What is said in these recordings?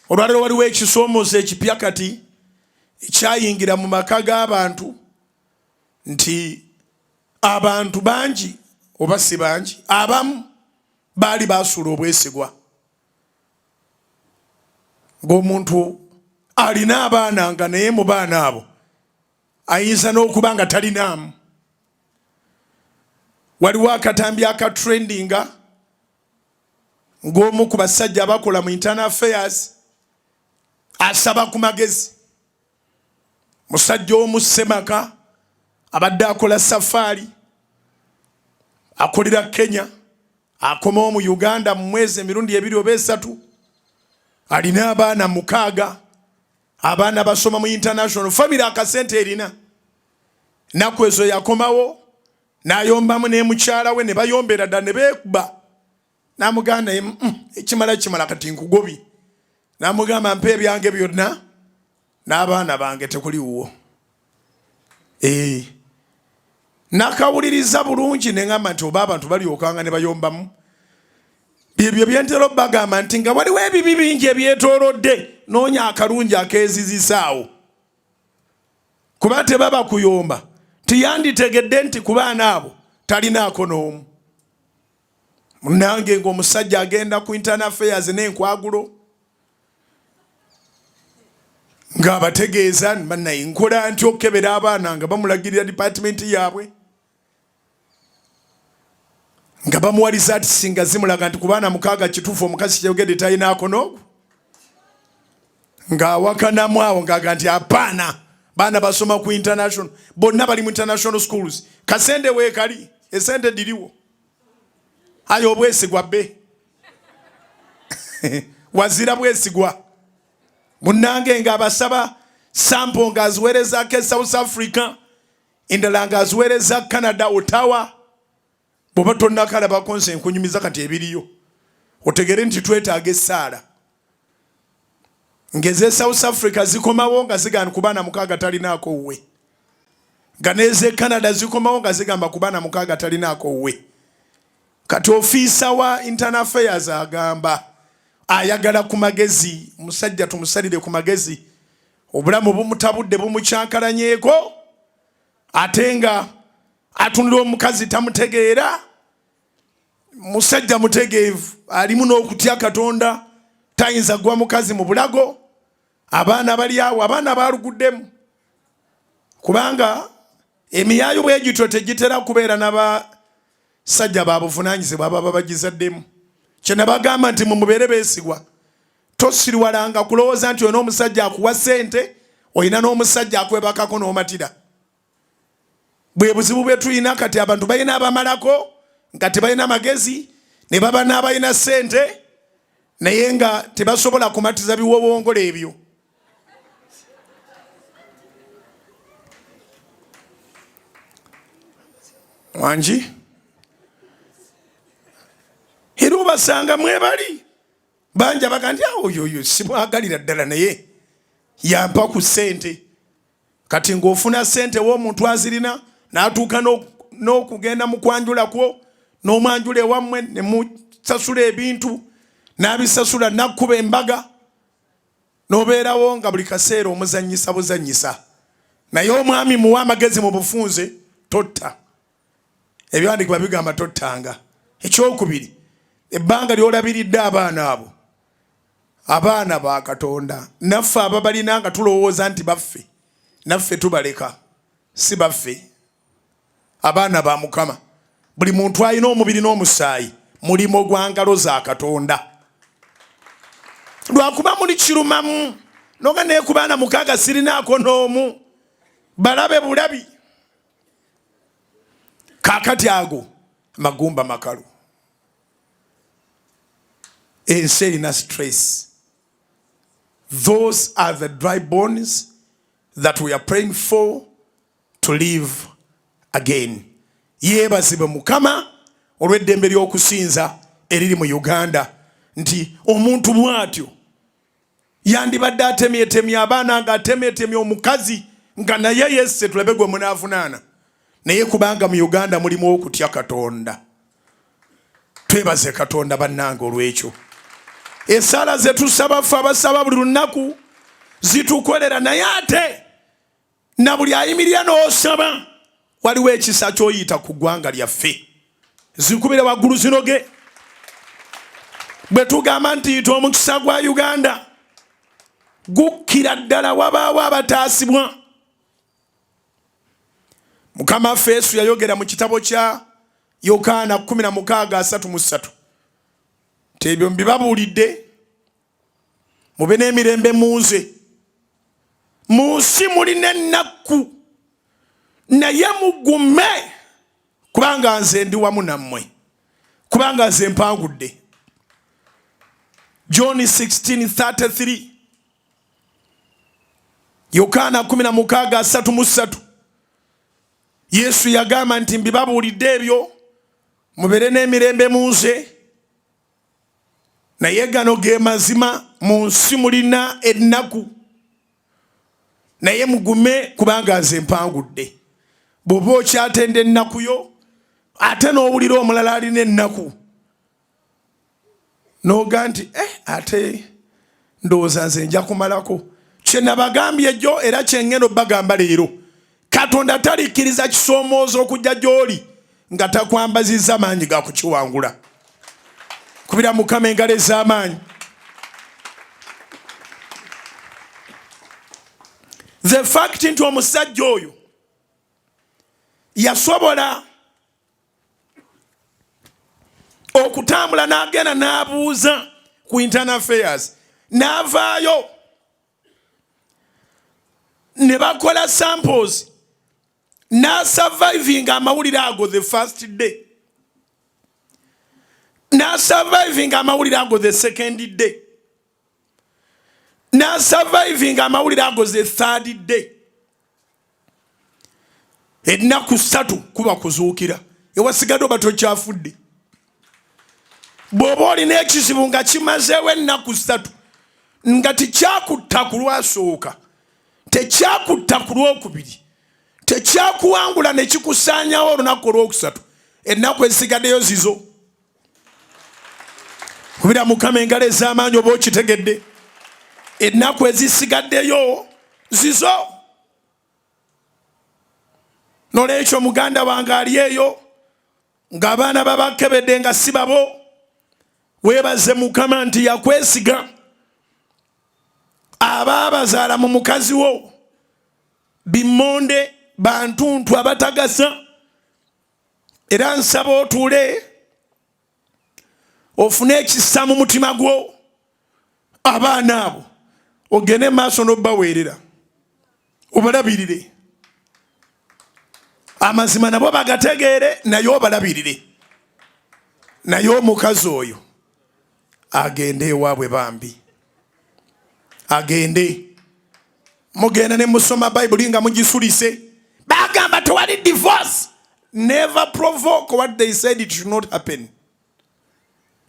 Olwaliro waliwo ekisomoozo ekipya kati ekyayingira mu maka g'abantu nti abantu bangi oba si bangi abamu baali basuula obwesigwa ng'omuntu alina abaana nga naye mu baana abo ayinza n'okuba nga talinaamu. Waliwo akatambi akatrendinga ng'omu ku basajja abakola mu internal affairs asaba ku magezi. Musajja omu Ssemaka abadde akola safari akolera Kenya akomawo mu Uganda mu mwezi emirundi 2 oba 3 alina abaana 6 abaana basoma mu international family akasente erina naku ezo yakomawo n'ayombamu ne mukyala we ne bayombera dda ne beekuba n'amugamba ekimala kati nkugobi n'amugamba mpa ebyange byonna n'abaana bange tekuliwo. Nakawuliriza bulungi ne ngamba nti oba abantu balyokanga ne bayombamu byebyo byentera bagamba nti nga waliwo ebibi bingi ebyetoolodde noonya akalungi akeezizisaawo kuba tebaba kuyomba tiyanditegedde nti ku baana abo talinaako n'omu. Munange ng'omusajja agenda ku internal affairs n'enkwagulo ng'abategeeza bannaye nkola ntya okukebera abaana nga bamulagirira department yaabwe nga bamuwaliza ati singa zimulaga nti ku baana 6 kituufu omukazi kyeyogedde talinaako n'ogu ng'awakanamu awo ng'aga nti apaana baana basoma ku international bonna bali mu international schools kasende weekali esente diriwo ayo obwesigwa bbe wazira bwesigwa. Munange ng'abasaba sample ng'aziweerezako South Africa endala ng'aziweereza Canada Ottawa bw'oba tonnakalabako nze nkunyumiza kati ebiriyo otegere nti twetaaga essaala ng'eze South Africa zikomawo nga zigamba ku baana 6 talinaako we nga n'eze Canada zikomawo nga zigamba ku baana 6 talinaako we. Kati ofiisa wa internal affairs agamba ayagala ku magezi musajja tumusalire ku magezi obulamu bumutabudde bumukyakalanyeeko ate nga atunula omukazi tamutegeera musajja mutegeevu alimu n'okutya Katonda tayinza gwa mukazi mu bulago abaana bali awo abaana baaluguddemu kubanga emiyaayo bwegityo tegitera kubeera n'abasajja babuvunaanyizibwa baba bagizaddemu. Kyena bagamba nti mumubeere beesigwa tosiriwalanga kulowooza nti ono omusajja akuwa ssente olina n'omusajja akwebakako n'omatira. Bwe buzibu bwe tulina kati abantu balina abamalako nga tebalina magezi ne baba n'abalina ssente naye nga tebasobola kumatiza biwowongolo ebyo. Wangi era obasanga mwebali banja bagandi oyo simwagalira ddala naye yampa ku ssente kati ng'ofuna ssente w'omuntu azirina n'atuuka n'okugenda mu kwanjulakwo n'omwanjula ewammwe ne musasula ebintu n'abisasula nakkuba embaga n'obeerawo nga buli kaseera omuzannyisa buzannyisa naye omwami muwa amagezi mu bufunze totta ebiwandiikibwa bigamba tottanga. Ekyokubiri ebbanga ly'olabiridde abaana abo abaana ba Katonda naffe ababalina nga tulowooza nti baffe naffe tubaleka si baffe abaana ba Mukama. Buli muntu alina omubiri n'omusaayi mulimo gwa ngalo za Katonda lwakuba muli kirumamu noga naye ku baana 6 sirinaako n'omu balabe bulabi kaakati ago magumba makalu ensi erina stress. Those are the dry bones that we are praying for to live again. Yeebazibwe Mukama olw'eddembe ly'okusinza eriri mu Uganda nti omuntu bw'atyo yandibadde atemyetemye abaana nga atemyetemye omukazi nga naye yesse tulabe gwe munaavunaana naye kubanga mu Uganda mulimu okutya Katonda. Twebaze Katonda bannange olw'ekyo. Esaala ze tusaba ffe abasaba buli lunaku zitukolera, naye ate na buli ayimirira n'osaba waliwo ekisa ky'oyita ku ggwanga lyaffe. Zikubire waggulu zinoge. Bwe tugamba nti yita omukisa gwa Uganda gukkira ddala wabaawo abataasibwa. Mukama waffe Yesu yayogera mu kitabo kya Yokaana 16:33 nti ebyo mbibabuulidde mube n'emirembe mu nze. Mu nsi mulina ennaku, naye mugume kubanga nze ndi wamu nammwe, kubanga nze mpangudde. John 16:33, Yokaana 16:33. Yesu yagamba nti mbibabuulidde ebyo mubere n'emirembe mu nze, naye gano ge mazima. Mu nsi mulina ennaku, naye mugume kubanga nze mpangudde. Bw'oba okyatenda ennaku yo ate n'owulira omulala alina ennaku n'oga nti ate ndowooza nze nja kumalako. Kye nabagambye jjo era kye ngenda obbagamba leero. Katonda talikkiriza kisoomoozo okujja gy'oli nga takwambazizza maanyi ga kukiwangula. Kubira Mukama engalo ez'amaanyi. The fact nti omusajja oyo yasobola okutambula n'agenda n'abuuza ku internal affairs, n'avaayo ne bakola samples, n'asurviving amawulire ago the first day, n'asurviving amawulire ago the second day, n'asurviving amawulire ago the third day. Ennaku 3 kuba kuzuukira, ewasigadde oba tokyafudde. Bw'oba olina ekizibu nga kimazeewo ennaku 3 nga tekyakutta ku lwasooka, tekyakutta ku lwokubiri, tekyakuwangula ne kikusaanyawo olunaku olwokusatu, ennaku ezisigaddeyo zizo. Kubira Mukama engalo ez'amaanyi oba okitegedde. Ennaku ezisigaddeyo zizo. Nolwekyo muganda wange ali eyo ng'abaana babakebedde nga si babo, weebaze Mukama nti yakwesiga. Abaabazaala mu mukazi wo bimmonde bantuntu abatagasa, era nsaba otuule ofune ekisa mu mutima gwo. Abaana abo ogende maaso n'obbaweerera, obalabirire. Amazima nabo bagategeere, naye obalabirire. Naye omukazi oyo agende ewabwe bambi, agende. Mugenda ne musoma Bayibuli nga mugisulise. Bagamba tewali divorce. Never provoke what they said it should not happen.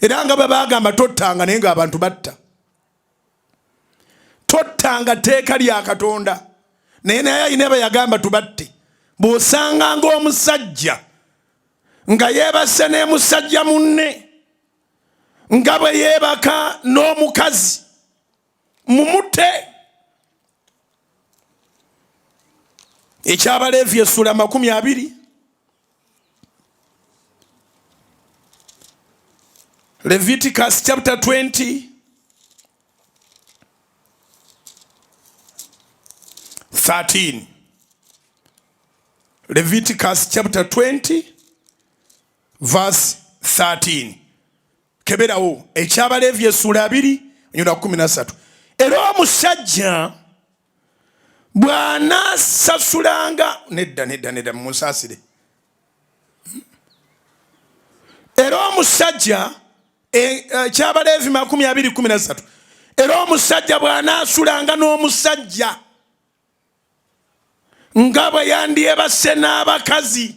Era nga bagamba tottanga naye nga abantu batta. Tottanga teeka lya Katonda naye alina be yagamba tubatte. Bw'osanga ng'omusajja nga yeebase n'emusajja munne nga bwe yeebaka n'omukazi, mumutte. Ekyabaleevi essula 20, Leviticus chapter 20 13. Leviticus chapter 20 verse 13. Keberawo ekyabaleevi essula 2:13. Era omusajja bw'anaasasulanga nedda munsasire. Era omusajja ekyabaleevi 20:13. Era omusajja bw'anaasulanga n'omusajja nga bwe yandyebase n'abakazi,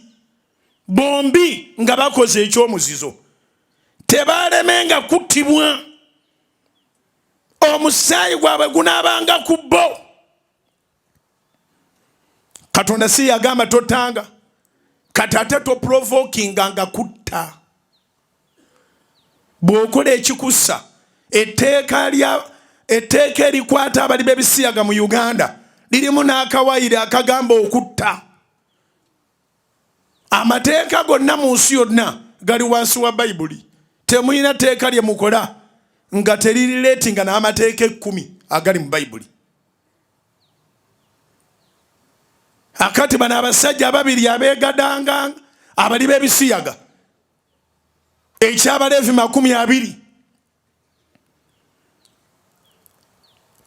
bombi nga bakoze ekyomuzizo, tebalemenga kuttibwa. Omusaayi gwabwe gunaabanga ku bo. Katonda si yagamba totanga, kati ate toprovokinga nga kutta. Bw'okola ekikussa etteeka erikwata abali b'ebisiyaga mu Uganda lirimu n'akawayire akagamba okutta. Amateeka gonna mu nsi yonna gali wansi wa Bayibuli. Temuyina teeka lye mukola nga teririleetinga n'amateeka 10 agali mu Bayibuli. Akati bano abasajja ababiri abeegadanga abali b'ebisiyaga eky'Abaleevi 20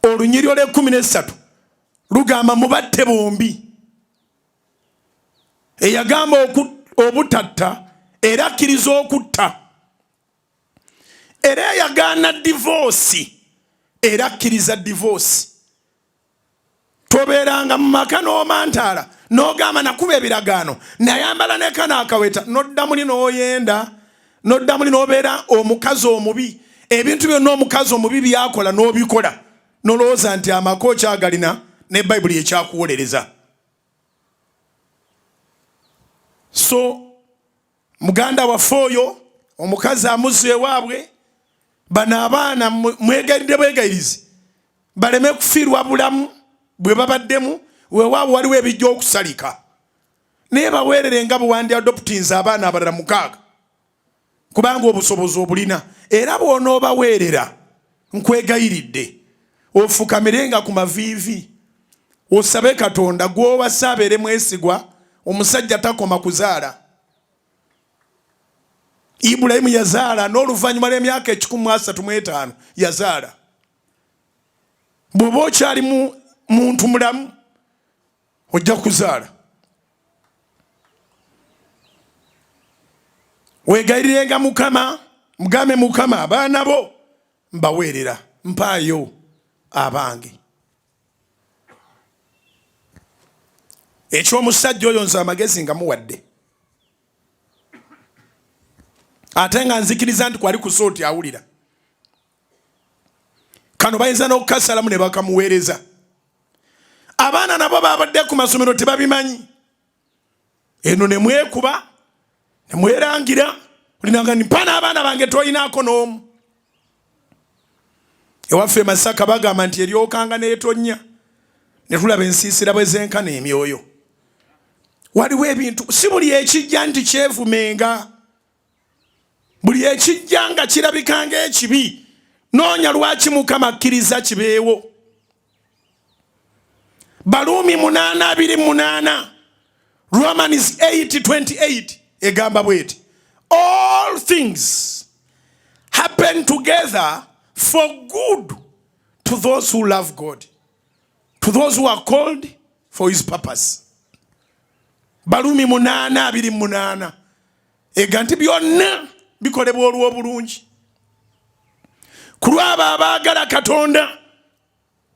olunyiriro lw'13 lugamba mubatte bombi. Eyagamba obutatta era akkiriza okutta, era yagaana divorce era akkiriza divorce. Tobeeranga mu maka n'omantaala n'ogamba nakuba ebiragaano nayambala nekana akaweta n'oddamu li n'oyenda n'oddamu li n'obeera omukazi omubi. Ebintu byonna omukazi omubi byakola n'obikola nolowooza nti amaka okyagalina ne Bayibuli ekyakuwolereza. So muganda waffe oyo omukazi amuzza ewabwe, bano abaana mwegayirire bwegayirizi baleme kufiirwa bulamu bwe babaddemu. Weewaawo waliwo ebijja okusalika naye baweerere nga bwewandi adoptinze abaana abalala 6 kubanga obusobozi obulina. Era bw'onoobaweerera nkwegayiridde ofukamirenga ku maviivi osabe Katonda gw'owasa abeere mwesigwa. Omusajja takoma kuzaala. Ibulayimu yazaala n'oluvannyuma lw'emyaka 135 yazaala. Bw'oba okyali muntu mulamu ojja kuzaala. Weegayirirenga Mukama, mugambe Mukama abaana bo mbaweerera, mpaayo abange. Ekyomusajja oyo nze amagezi nga muwadde, ate nga nzikiriza nti kwali kusooti awulira. Kano bayinza n'okukasalamu ne bakamuweereza. Abaana nabo babadde ku masomero tebabimanyi. Eno ne mwekuba ne mwerangira olinanga mpana abaana bange toyinaako n'omu. Ewaffe Masaka bagamba nti eryokanga n'etonnya ne tulaba ensiisira bwe zenkana emyoyo. Waliwo ebintu si buli ekijja nti kyevumenga. Buli ekijja nga kirabikanga ekibi noonya lwaki Mukama akkiriza kibeewo. Baluumi 8:28 Romans 8:28 egamba bweti, all things happen together for good to those who love God, to those who are called for his purpose. Baluumi 8:28 ega nti byonna bikolebwa olw'obulungi ku lw'abo abaagala Katonda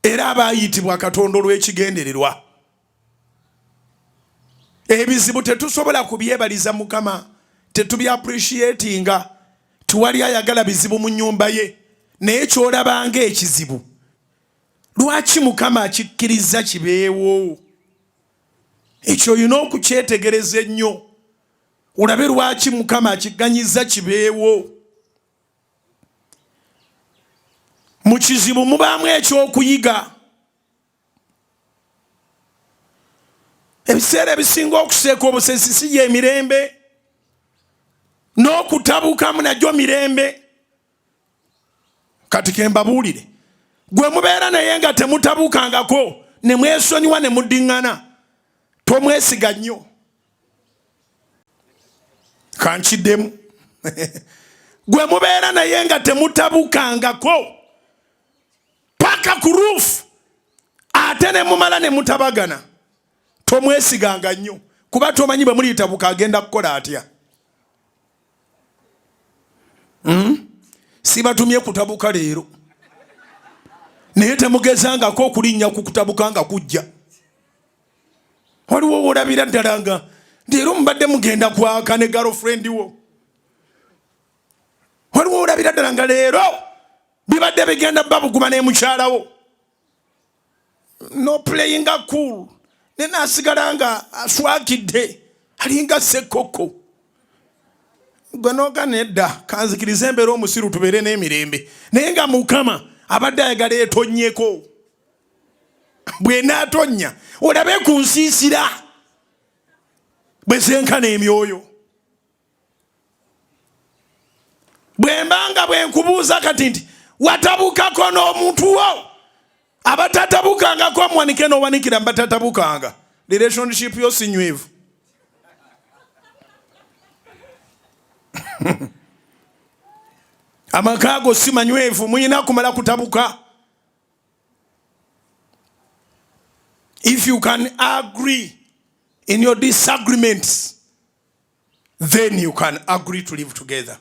era abaayitibwa Katonda olw'ekigendererwa. Ebizibu tetusobola kubyebaliza Mukama, tetubyapreciatinga. Tuwali ayagala bizibu mu nnyumba ye naye kyolabanga ekizibu lwaki Mukama akikkiriza kibeewo. Ekyo olina okukyetegereza ennyo olabe lwaki Mukama akiganyiza kibeewo. Mu kizibu mubaamu ekyokuyiga. Ebiseera ebisinga okuseeka obusesi si y'emirembe, n'okutabukamu najjo mirembe. Kati ke mbabuulire, gwe mubeera naye nga temutabukangako ne mwesonyiwa ne muddiŋŋana, tomwesiga nnyo. Kankiddemu. Gwe mubeera naye nga temutabukangako paka ku ruufu ate ne mumala ne mutabagana, tomwesiganga nnyo kuba tomanyi bwe muliyitabuka agenda kukola atya. Sibatumye kutabuka leero naye temugezangako okulinnya ku kutabuka nga kujja. Waliwo olabira ddala nga leero mubadde mugenda kwaka ne girlfriend wo. Waliwo olabira ddala nga leero bibadde bigenda babuguma ne mukyala wo. No playing a cool. Nena asigala nga aswakidde alinga sekoko. Gwanoga nedda kanzikiriza embeera omusiru tubeere n'emirembe naye nga Mukama abadde ayagala etonnyeko. Bwe naatonya olabe ku nsiisira bwe zenkana emyoyo. Bwe mbanga bwe nkubuuza kati nti watabukako n'omuntu wo abatatabukangako amuwanike n'owanikira mbatatabukanga. Relationship yo sinywevu. Amaka go si manywevu muyina kumala kutabuka. If you can agree in your disagreements, then you can agree to live together.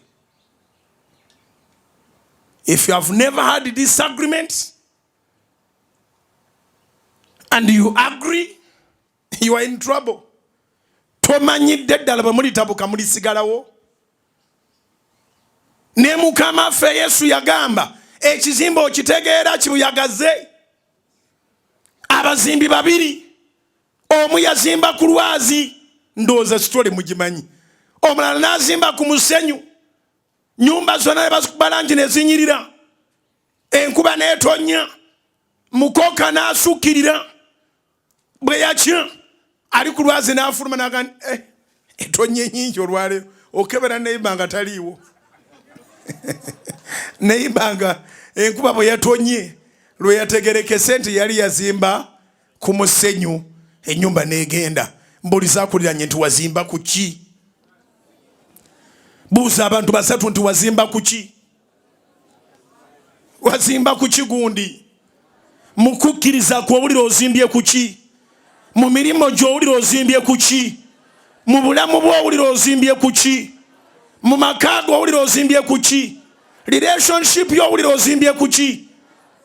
If you have never had disagreements and you agree, you are in trouble. Tomanyidde ddala bwe mulitabuka mulisigalawo. Ne Mukama ffe Yesu yagamba ekizimbe okitegeera kibuyagaze. Abazimbi babiri, omu yazimba ku lwazi, ndowooza sitole mugimanyi, omulala n'azimba ku musenyu. Nyumba zonna ne bazikuba langi ne zinyirira, enkuba n'etonnya, mukoka n'asukkirira. Bwe yakya ali ku lwazi n'afuluma n'agamba etonnya nnyingi olwaleero, okebera neyimba nga taliiwo. Neyimba nga enkuba bwe yatonnye lwe yategerekese nti yali yazimba ku musenyu, ennyumba n'egenda. Mbuuliza akuliranye nti wazimba ku ki? Buuza abantu basatu nti wazimba ku ki? Wazimba ku ki gundi? Mu kukkiriza kwo owulira ozimbye ku ki? Mu mirimu gyo owulira ozimbye ku ki? Mu bulamu bwo owulira ozimbye ku ki? Mu maka go owulira ozimbye ku ki? Relationship yo owulira ozimbye ku ki?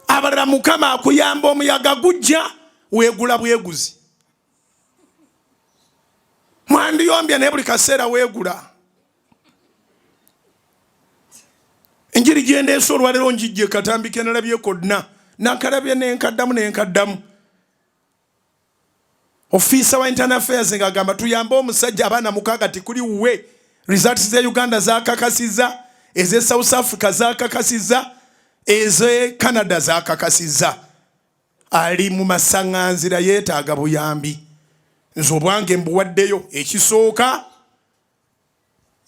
Abalala Mukama akuyamba omuyaga gujja weegula bweguzi. Mwandiyombya naye buli kaseera weegula. Enjiri gye ndeese olwaleero njijje katambike nalabyeko dna nakalabye nenkaddamu. Ofiisa wa Internal Affairs ng'agamba tuyambe omusajja abaana 6 tikuli wuwe. Results ze Uganda zaakakasizza, eze South Africa zaakakasizza, eze Canada zaakakasizza. Ali mu masaŋŋanzira yeetaaga buyambi. Nze obwange mbuwaddeyo. Ekisooka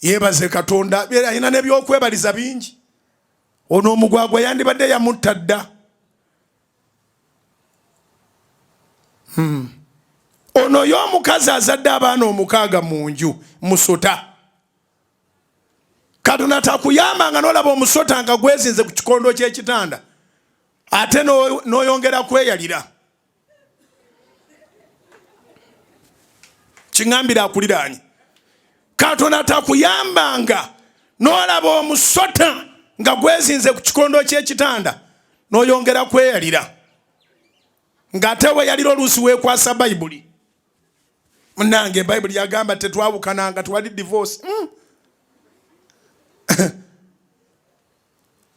yeebaze Katonda, alina n'ebyokwebaliza bingi. Ono omugwagwa yandibadde yamutta dda. Ono y'omukazi azadde abaana 6 mu nju musota. Katonda takuyambanga n'olaba omusota nga gwezinze ku kikondo ky'ekitanda ate n'oyongera kweyalira. Kiŋŋambira akuliraanye. Katonda takuyambanga n'olaba omusota nga gwezinze ku kikondo ky'ekitanda n'oyongera kweyalira. Ng'ate weeyalira oluusi weekwasa Bayibuli. Munnange Bayibuli yagamba tetwawukananga twali divorce.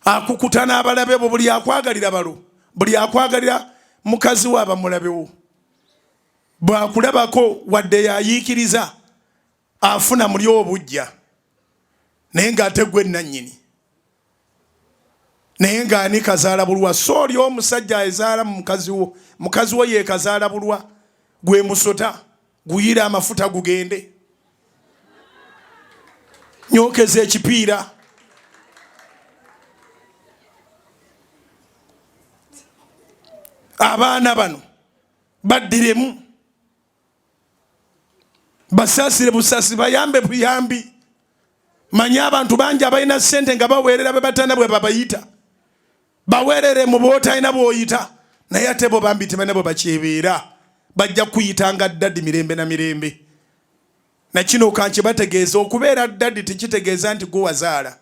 Akukuta n'abalabe bo buli akwagalira balo, buli akwagalira mukazi we abamulabewo. Bw'akulabako wadde yayiikiriza afuna muli obujja naye ng'ate gwe nannyini. Naye ng'ani kazaala bulwa? So oli omusajja azaala mu mukazi wo yeekazaala bulwa, gwe musota guyira amafuta gugende. Nyookeza ekipiira. Abaana bano baddiremu, basaasire busasi, bayambe buyambi. Manya abantu bangi abalina ssente nga baweerera be batana bwe babayita. Baweerere mu bootalina bw'oyita naye ate bo bambi tebalina bwe bakyebeera. Bajja kuyitanga ddaddi mirembe na mirembe. Na kino kanki bategeeza okubeera ddaddi tekitegeeza nti gwe wazaala.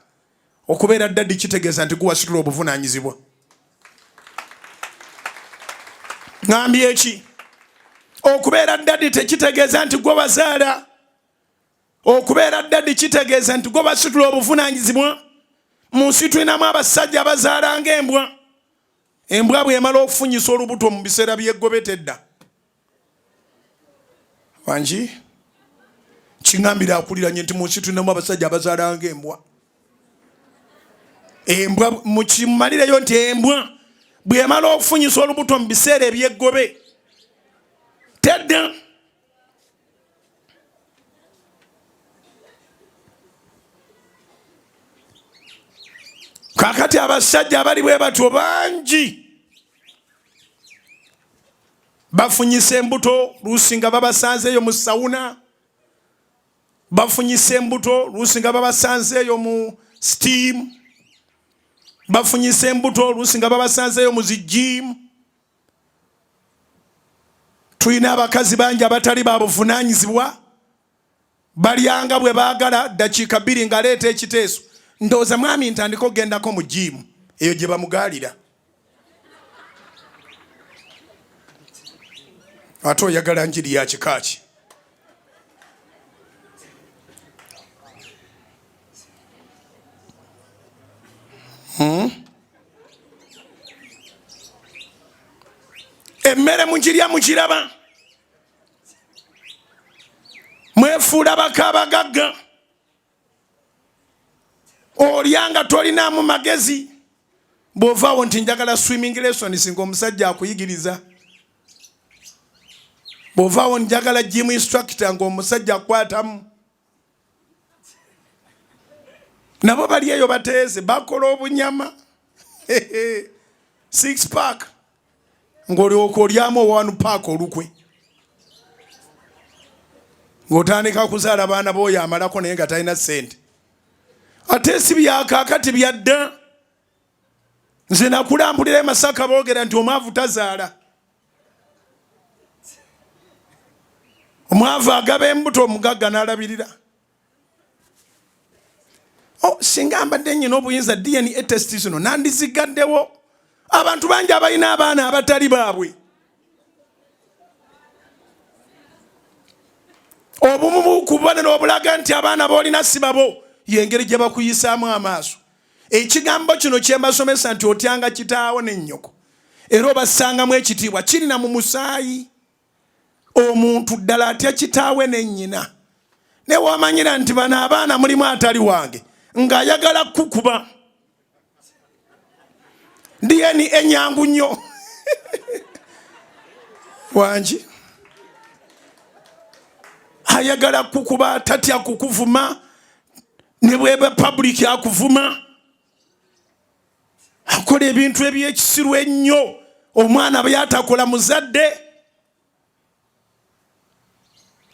Okubeera ddaddi kitegeeza nti gwe wasitula obuvunaanyizibwa. Ngambye eki? Okubeera ddaddi tekitegeeza nti gwe wazaala. Okubeera ddaddi kitegeeza nti gwe wasitula obuvunaanyizibwa. Mu nsi tulinamu abasajja abazaala ng'embwa. Embwa bw'emala okufunyisa olubuto mu biseera by'eggobetedda. Wangi? Kingambira akuliranye nti mu nsi tulinamu abasajja abazaala ng'embwa. Embwa mukimalirayo nti embwa bw'emala okufunyisa olubuto mu biseera eby'eggobe tedda. Kakati abasajja abali bwe batyo bangi bafunyisa embuto luusi nga babasanzeeyo mu sawuna, bafunyisa embuto luusi nga babasanzeeyo mu steam, bafunyisa embuto luusi nga babasanzeeyo mu zijimu. Tulina abakazi bangi abatali babuvunaanyizibwa, balyanga bwe baagala ddakiika 2 ng'aleeta ekiteeso. Ndowooza mwami ntandika ogendako mu jimu eyo gye bamugaalira. Ate oyagala njiri ya kika ki? Emmere mugirya mugiraba, mwefuula bakaabagagga, olyanga tolinaamu magezi. Bw'ovaawo nti njagala swimming lessons ng'omusajja akuyigiriza, bw'ovaawo njagala gym instructor ng'omusajja akwatamu. Nabo bali eyo bateeze bakola obunyama 6 pack ng'olyoka olyamu 1 pack olukwe, ng'otandika kuzaala abaana b'oyo amalako naye nga talina ssente. Ate si byakaakati byadda. Nze nakulambulira e Masaka boogera nti omwavu tazaala. Omwavu agaba embuto, omugagga n'alabirira. Singa mbadde nnyina obuyinza DNA test zino nandizigaddewo. Abantu bangi abalina abaana abatali baabwe. Obumu bukubonera obulaga nti abaana b'olina si babo, y'engeri gye bakuyisaamu amaaso. Ekigambo kino kye mbasomesa nti otyanga kitaawo ne nnyoko era obassangamu ekitiibwa kirina mu musaayi. Omuntu ddala atya kitaawe ne nnyina. Ne wamanyira nti bano abaana mulimu atali wange ng'ayagala kukuba. DNA nyangu nnyo wangi ayagala kukuba, tatya kukuvuma. Ne bweba public akuvuma, akola ebintu eby'ekisiru ennyo. Omwana bwe yatakola muzadde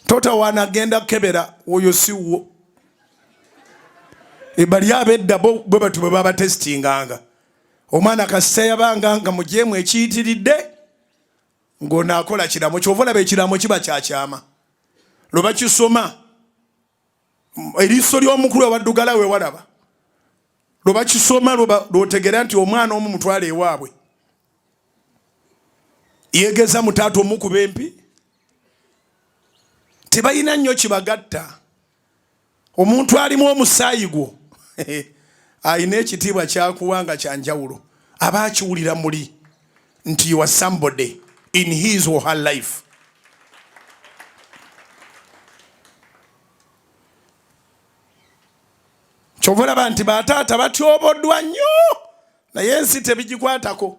tota wanagenda kebera oyo siwo. Bali abedda bwe batu bwe baba testinganga. Omwana kasita yabanga nga mujeemu ekiyitiridde ng'onaakola kiramo. Kyova olaba ekiramo kiba kyakyama. Lwe bakisoma eriiso ly'omukulu abaddugala we walaba. Lwe bakisoma lw'otegera nti omwana omu mutwala ewaabwe. Yeegeza mu taata omukuba empi. Tebalina nnyo kibagatta. Omuntu alimu omusaayi gwo alina ekitiibwa kyakuwanga kya njawulo. Aba akiwulira muli nti you are somebody in his or her life. Kyova olaba nti bataata batyoboddwa nnyo naye ensi tebigikwatako.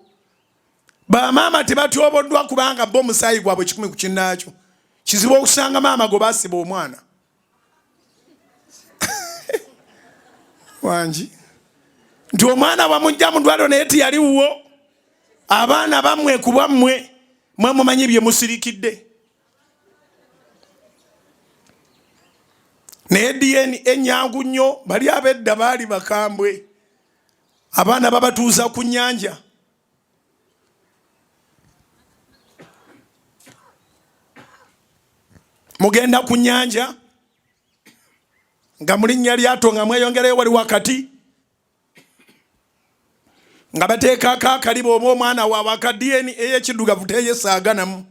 Bamaama tebatyoboddwa kubanga bo omusaayi gwabwe 10 ku kinnaakyo. Kizibu okusanga maama go basiba omwana. Wangi nti omwana bamujja mu ddwaliro naye tiyaliwo. Abaana bammwe ku bwammwe mwe mumanyi bye musirikidde. Naye DNA nyangu nnyo. Bali abedda baali bakambwe. Abaana babatuuza ku nnyanja. Mugenda ku nnyanja nga mu linnya lyato nga mweyongerayo wali wakati nga bateekako akaliba oba omwana waabwe aka DNA ey'ekiddugavu teyesaaganamu.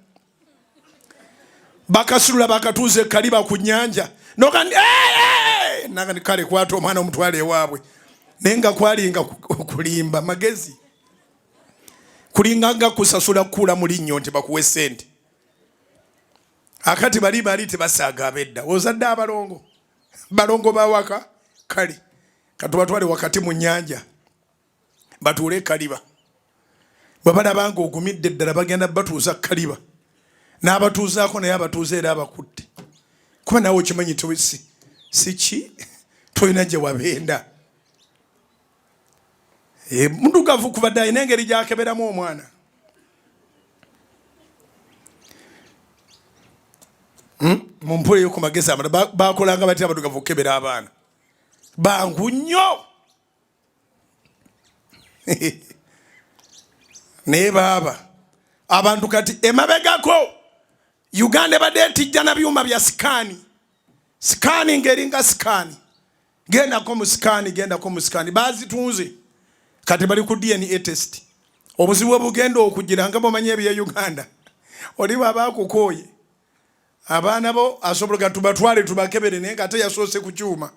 Bakasulula bakatuuza ekaliba ku nnyanja nogandi nagandi kale kwata omwana omutwala ewaabwe. Naye nga kwalinga kulimba magezi. Kulinga nga kusasula kula mu linnyo nti bakuwe ssente. akati bali tebasaaga abedda ozadde abalongo balongo bawaka kali katubatwale wakati mu nnyanja batuule kaliba babalabanga ogumidde eddala bagenda batuuza kaliba n'abatuuzaako naye abatuuza era abakutte kuba naawe okimanyi siki tolina gye wabenda mudugavu kubadde alina engeri gyakeberamu omwana mumpuleyo ku magezi amala bakolanga batya abadugavu okukebera abaana bangu nnyo naye baaba abantu kati emabegako Uganda ebadde etijja na byuma bya sikaani ngeringa sikaani gendako mu sikaani bazitunze kati bali ku DNA test obuzibu obugenda okugira nga mumanyi ebya Uganda oli baba akukooye abaana bo asobola tubatwale tubakebere naye nga ate yasoose ku kyuma